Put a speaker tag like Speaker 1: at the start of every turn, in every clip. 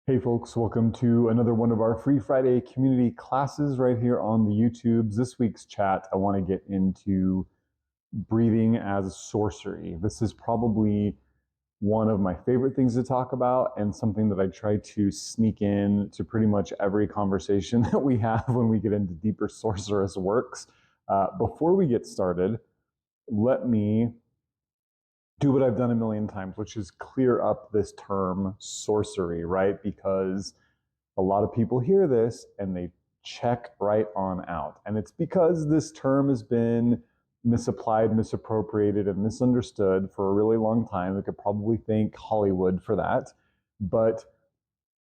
Speaker 1: Hey folks, welcome to another one of our Free Friday community classes right here on the YouTubes. This week's chat, I want to get into breathing as sorcery. This is probably one of my favorite things to talk about and something that I try to sneak in to pretty much every conversation that we have when we get into deeper sorcerous works. Before we get started, let me do what I've done a million times, which is clear up this term sorcery, right? Because a lot of people hear this and they check right on out. And it's because this term has been misapplied, misappropriated, and misunderstood for a really long time. We could probably thank Hollywood for that. But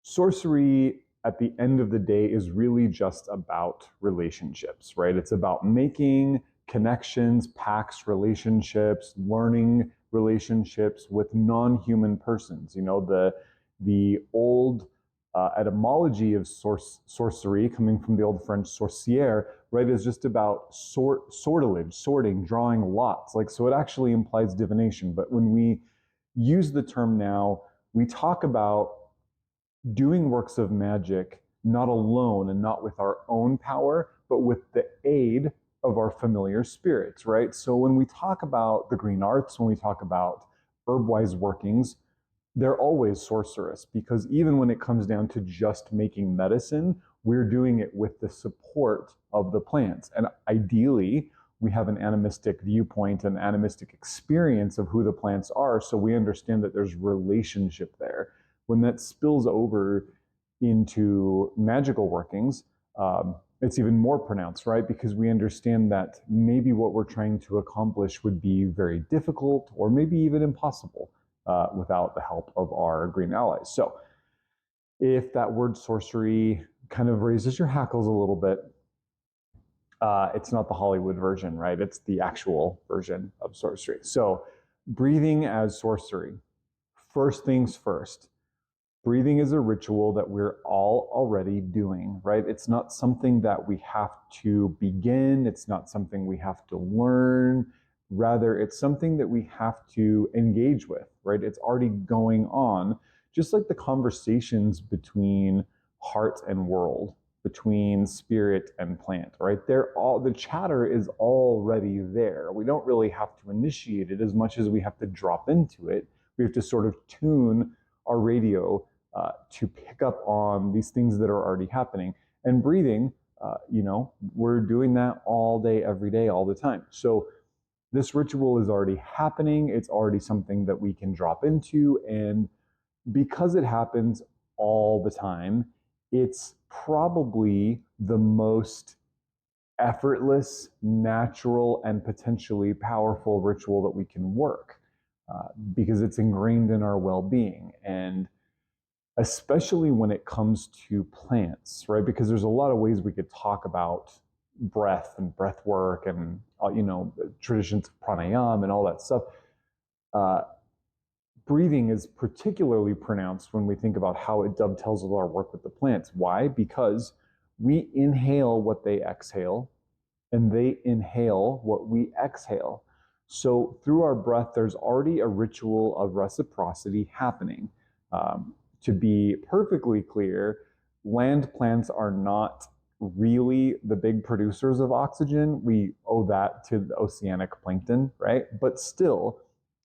Speaker 1: sorcery at the end of the day is really just about relationships, right? It's about making connections, pacts, relationships, learning relationships with non-human persons. You know, the old etymology of sorcery, coming from the old French sorcière, right, is just about sortilege, sorting, drawing lots. Like, so it actually implies divination. But when we use the term now, we talk about doing works of magic not alone and not with our own power, but with the aid of our familiar spirits, right? So when we talk about the green arts, when we talk about herbwise workings, they're always sorcerous, because even when it comes down to just making medicine, we're doing it with the support of the plants. And ideally, we have an animistic viewpoint, an animistic experience of who the plants are, so we understand that there's relationship there. When that spills over into magical workings, it's even more pronounced, right? Because we understand that maybe what we're trying to accomplish would be very difficult or maybe even impossible without the help of our green allies. So if that word sorcery kind of raises your hackles a little bit, it's not the Hollywood version, right? It's the actual version of sorcery. So breathing as sorcery. First things first. Breathing is a ritual that we're all already doing, right? It's not something that we have to begin. It's not something we have to learn. Rather, it's something that we have to engage with, right? It's already going on, just like the conversations between heart and world, between spirit and plant, right? The chatter is already there. We don't really have to initiate it as much as we have to drop into it. We have to sort of tune our radio to pick up on these things that are already happening. And breathing, we're doing that all day, every day, all the time. So this ritual is already happening. It's already something that we can drop into. And because it happens all the time, it's probably the most effortless, natural, and potentially powerful ritual that we can work because it's ingrained in our well-being. And especially when it comes to plants, right? Because there's a lot of ways we could talk about breath and breath work and, traditions of pranayama and all that stuff. Breathing is particularly pronounced when we think about how it dovetails with our work with the plants. Why? Because we inhale what they exhale, and they inhale what we exhale. So through our breath, there's already a ritual of reciprocity happening. To be perfectly clear, land plants are not really the big producers of oxygen. We owe that to the oceanic plankton, right? But still,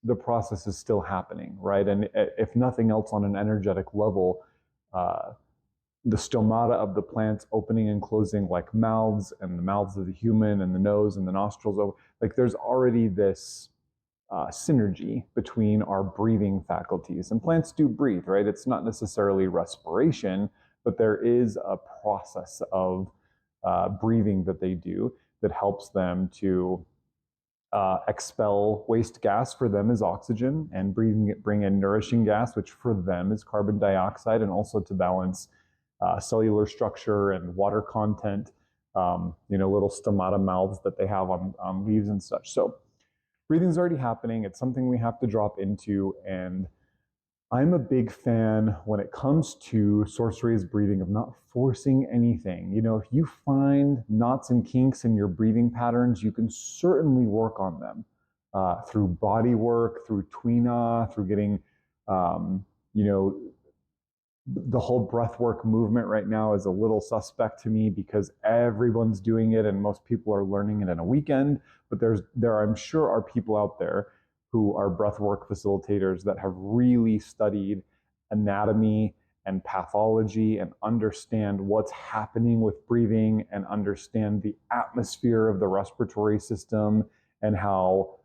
Speaker 1: the process is still happening, right? And if nothing else, on an energetic level, the stomata of the plants opening and closing like mouths, and the mouths of the human, and the nose and the nostrils, like there's already this synergy between our breathing faculties. And plants do breathe, right? It's not necessarily respiration, but there is a process of breathing that they do that helps them to expel waste gas. For them is oxygen, and bring in nourishing gas, which for them is carbon dioxide, and also to balance cellular structure and water content, little stomata mouths that they have on leaves and such. So breathing's already happening. It's something we have to drop into. And I'm a big fan when it comes to sorcery's breathing of not forcing anything. If you find knots and kinks in your breathing patterns, you can certainly work on them through body work, through tuina, through getting, the whole breathwork movement right now is a little suspect to me because everyone's doing it and most people are learning it in a weekend. But I'm sure are people out there who are breathwork facilitators that have really studied anatomy and pathology and understand what's happening with breathing and understand the atmosphere of the respiratory system and how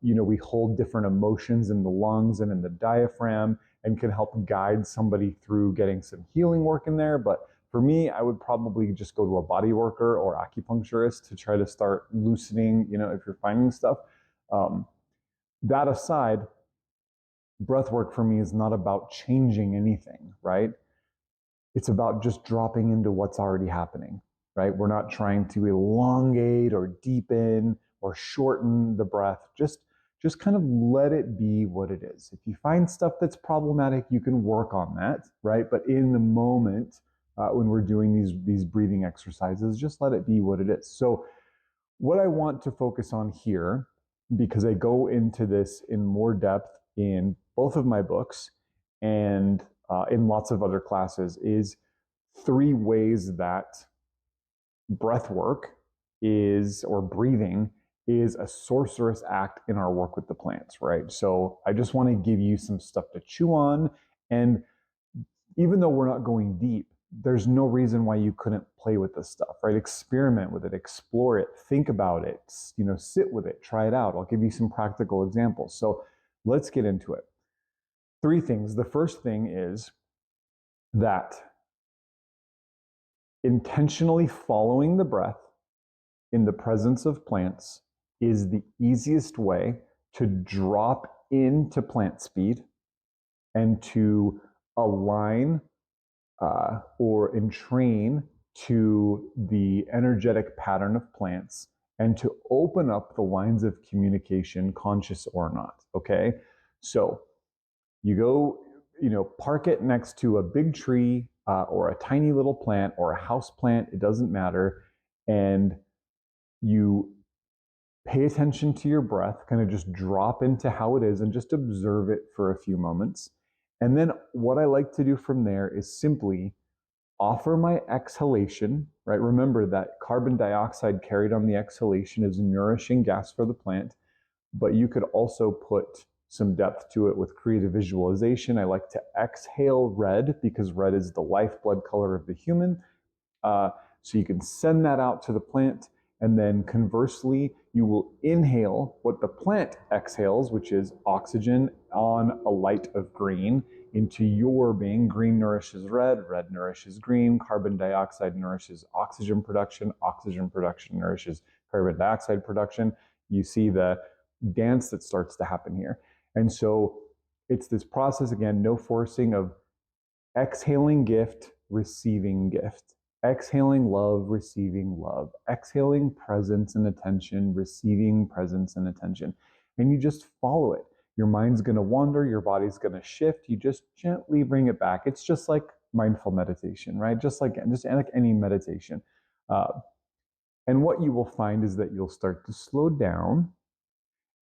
Speaker 1: we hold different emotions in the lungs and in the diaphragm and can help guide somebody through getting some healing work in there. But for me, I would probably just go to a body worker or acupuncturist to try to start loosening, if you're finding stuff. That aside, breath work for me is not about changing anything, right? It's about just dropping into what's already happening, right? We're not trying to elongate or deepen or shorten the breath. Just kind of let it be what it is. If you find stuff that's problematic, you can work on that, right? But in the moment, when we're doing these breathing exercises, just let it be what it is. So what I want to focus on here, because I go into this in more depth in both of my books and in lots of other classes, is 3 ways that breath work or breathing is a sorcerous act in our work with the plants, right? So I just want to give you some stuff to chew on. And even though we're not going deep, there's no reason why you couldn't play with this stuff, right? Experiment with it, explore it, think about it, sit with it, try it out. I'll give you some practical examples. So let's get into it. 3 things. The first thing is that intentionally following the breath in the presence of plants is the easiest way to drop into plant speed and to align or entrain to the energetic pattern of plants and to open up the lines of communication, conscious or not, okay? So you go, park it next to a big tree or a tiny little plant or a house plant, it doesn't matter, and you pay attention to your breath, kind of just drop into how it is and just observe it for a few moments. And then what I like to do from there is simply offer my exhalation, right? Remember that carbon dioxide carried on the exhalation is nourishing gas for the plant, but you could also put some depth to it with creative visualization. I like to exhale red because red is the lifeblood color of the human. So you can send that out to the plant, and then conversely, you will inhale what the plant exhales, which is oxygen on a light of green into your being. Green nourishes red nourishes green, carbon dioxide nourishes oxygen production nourishes carbon dioxide production. You see the dance that starts to happen here. And so it's this process, again, no forcing, of exhaling gift, receiving gift. Exhaling love, receiving love. Exhaling presence and attention, receiving presence and attention. And you just follow it. Your mind's going to wander, your body's going to shift. You just gently bring it back. It's just like mindful meditation, right? Just like any meditation. And what you will find is that you'll start to slow down,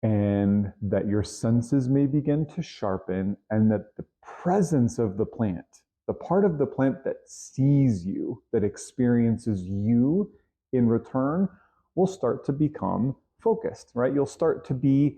Speaker 1: and that your senses may begin to sharpen, and that the presence of the plant, the part of the plant that sees you, that experiences you in return, will start to become focused, right? You'll start to be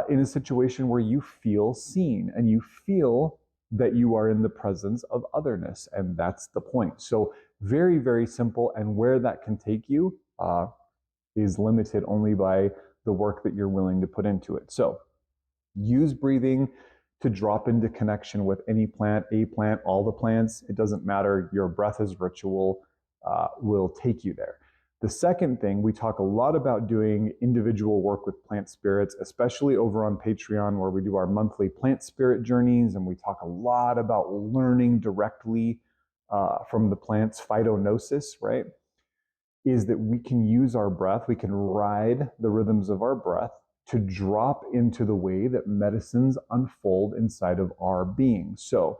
Speaker 1: in a situation where you feel seen and you feel that you are in the presence of otherness, and that's the point. So very, very simple, and where that can take you is limited only by the work that you're willing to put into it. So use breathing to drop into connection with any plant, a plant, all the plants. It doesn't matter. Your breath is ritual will take you there. The second thing, we talk a lot about doing individual work with plant spirits, especially over on Patreon, where we do our monthly plant spirit journeys, and we talk a lot about learning directly from the plants, phytonosis, right? Is that we can use our breath, we can ride the rhythms of our breath to drop into the way that medicines unfold inside of our being. So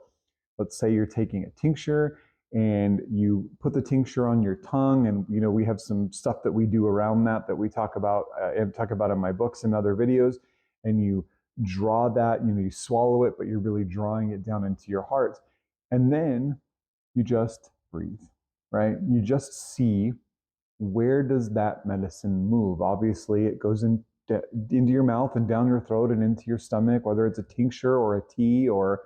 Speaker 1: let's say you're taking a tincture and you put the tincture on your tongue, and we have some stuff that we do around that we talk about in my books and other videos, and you draw that, you swallow it, but you're really drawing it down into your heart. And then you just breathe, right? You just see, where does that medicine move? Obviously, it goes into your mouth and down your throat and into your stomach, whether it's a tincture or a tea or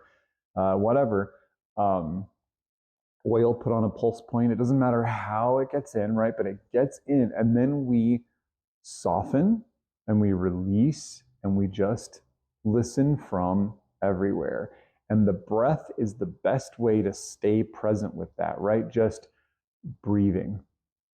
Speaker 1: whatever. Oil put on a pulse point. It doesn't matter how it gets in, right? But it gets in, and then we soften and we release and we just listen from everywhere. And the breath is the best way to stay present with that, right? Just breathing,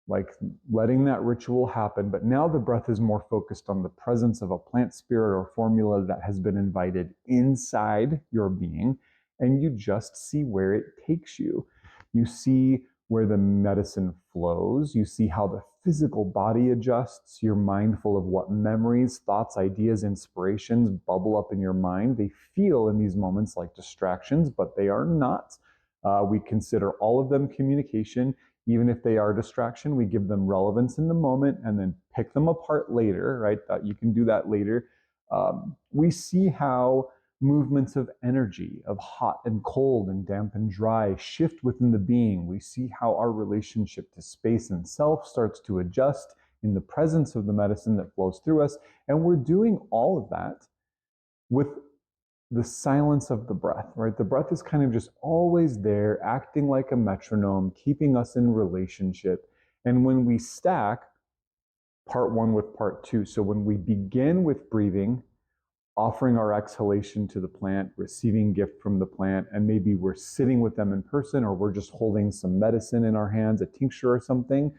Speaker 1: like letting that ritual happen. But now the breath is more focused on the presence of a plant spirit or formula that has been invited inside your being. And you just see where it takes you. You see where the medicine flows. You see how the physical body adjusts. You're mindful of what memories, thoughts, ideas, inspirations bubble up in your mind. They feel in these moments like distractions, but they are not. We consider all of them communication. Even if they are distraction, we give them relevance in the moment and then pick them apart later, right? You can do that later. We see how movements of energy, of hot and cold and damp and dry, shift within the being. We see how our relationship to space and self starts to adjust in the presence of the medicine that flows through us. And we're doing all of that with the silence of the breath, right? The breath is kind of just always there, acting like a metronome, keeping us in relationship. And when we stack part one with part two, so when we begin with breathing, offering our exhalation to the plant, receiving gift from the plant, and maybe we're sitting with them in person or we're just holding some medicine in our hands, a tincture or something,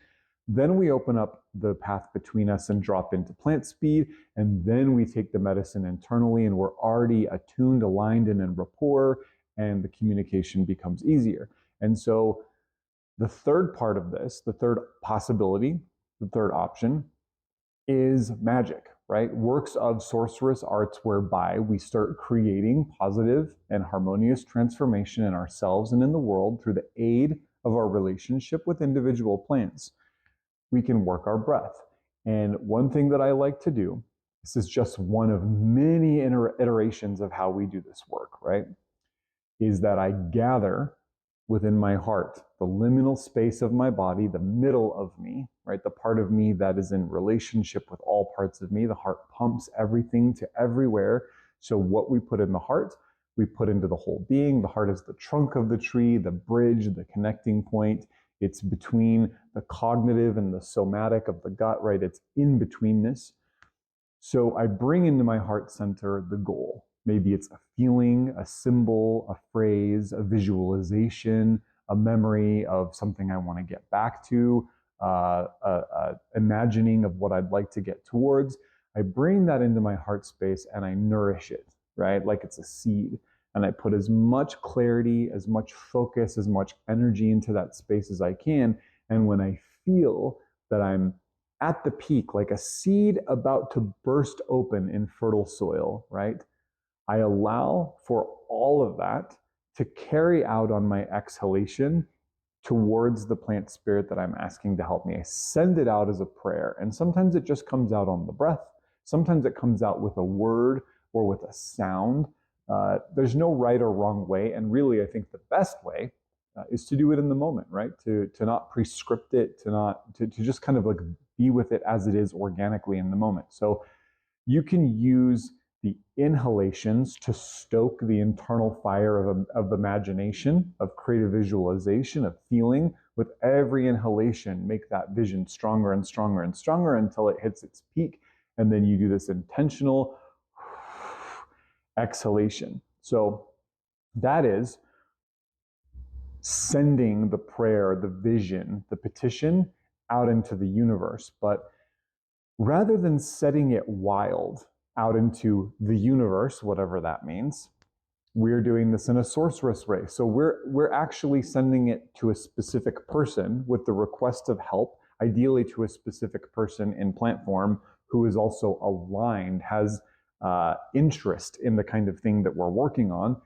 Speaker 1: then we open up the path between us and drop into plant speed. And then we take the medicine internally and we're already attuned, aligned, and in rapport, and the communication becomes easier. And so the third part of this, the third possibility, the third option is magic, right? Works of sorcerous arts whereby we start creating positive and harmonious transformation in ourselves and in the world through the aid of our relationship with individual plants. We can work our breath. And one thing that I like to do, this is just one of many iterations of how we do this work, right? Is that I gather within my heart, the liminal space of my body, the middle of me, right? The part of me that is in relationship with all parts of me. The heart pumps everything to everywhere. So what we put in the heart, we put into the whole being. The heart is the trunk of the tree, the bridge, the connecting point. It's between the cognitive and the somatic of the gut, right? It's in betweenness. So I bring into my heart center the goal. Maybe it's a feeling, a symbol, a phrase, a visualization, a memory of something I want to get back to, imagining of what I'd like to get towards. I bring that into my heart space and I nourish it, right? Like it's a seed. And I put as much clarity, as much focus, as much energy into that space as I can. And when I feel that I'm at the peak, like a seed about to burst open in fertile soil, right? I allow for all of that to carry out on my exhalation towards the plant spirit that I'm asking to help me. I send it out as a prayer. And sometimes it just comes out on the breath. Sometimes it comes out with a word or with a sound. There's no right or wrong way. And really, I think the best way is to do it in the moment, right? To not prescript it, to just kind of like be with it as it is organically in the moment. So you can use the inhalations to stoke the internal fire of imagination, of creative visualization, of feeling. With every inhalation, make that vision stronger and stronger and stronger until it hits its peak. And then you do this intentional exhalation. So that is sending the prayer, the vision, the petition out into the universe. But rather than setting it wild out into the universe, whatever that means, we're doing this in a sorceress way. So we're actually sending it to a specific person with the request of help, ideally to a specific person in plant form who is also aligned, has interest in the kind of thing that we're working on.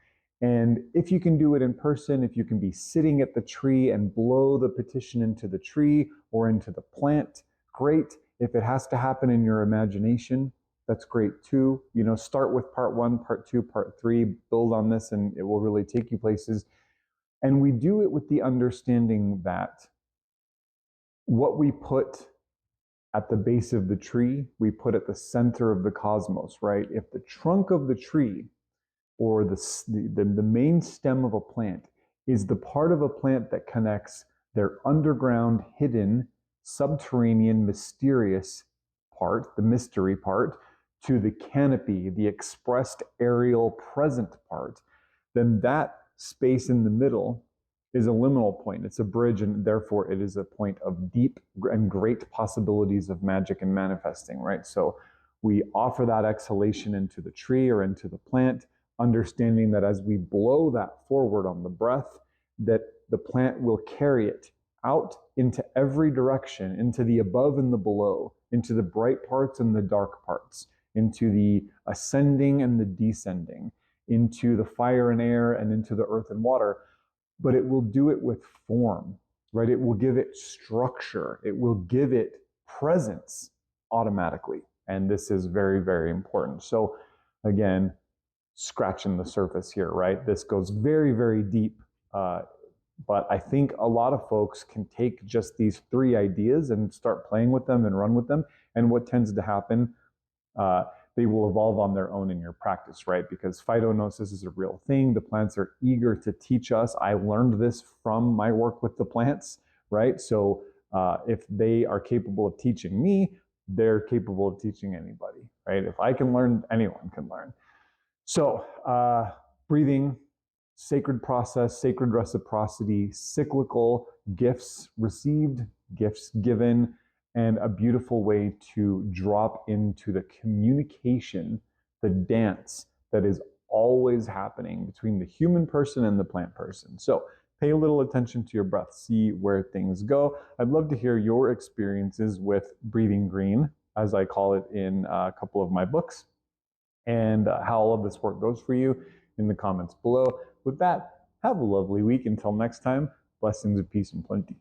Speaker 1: And if you can do it in person, if you can be sitting at the tree and blow the petition into the tree or into the plant, great. If it has to happen in your imagination, that's great too. You know, start with part one, part two, part three, build on this, and it will really take you places. And we do it with the understanding that what we put at the base of the tree, we put at the center of the cosmos, right? If the trunk of the tree or the main stem of a plant is the part of a plant that connects their underground, hidden, subterranean, mysterious part, the mystery part, to the canopy, the expressed aerial present part, then that space in the middle is a liminal point. It's a bridge, and therefore it is a point of deep and great possibilities of magic and manifesting, right? So we offer that exhalation into the tree or into the plant, understanding that as we blow that forward on the breath, that the plant will carry it out into every direction, into the above and the below, into the bright parts and the dark parts, into the ascending and the descending, into the fire and air and into the earth and water. But it will do it with form, right? It will give it structure. It will give it presence automatically. And this is very, very important. So again, scratching the surface here, right? This goes very, very deep. But I think a lot of folks can take just these 3 ideas and start playing with them and run with them. And what tends to happen, they will evolve on their own in your practice, right? Because phytonosis is a real thing. The plants are eager to teach us. I learned this from my work with the plants, right? So if they are capable of teaching me, they're capable of teaching anybody, right? If I can learn, anyone can learn. So breathing, sacred process, sacred reciprocity, cyclical, gifts received, gifts given, and a beautiful way to drop into the communication, the dance that is always happening between the human person and the plant person. So pay a little attention to your breath, see where things go. I'd love to hear your experiences with breathing green, as I call it in a couple of my books, and how all of this work goes for you in the comments below. With that, have a lovely week. Until next time, blessings of peace and plenty.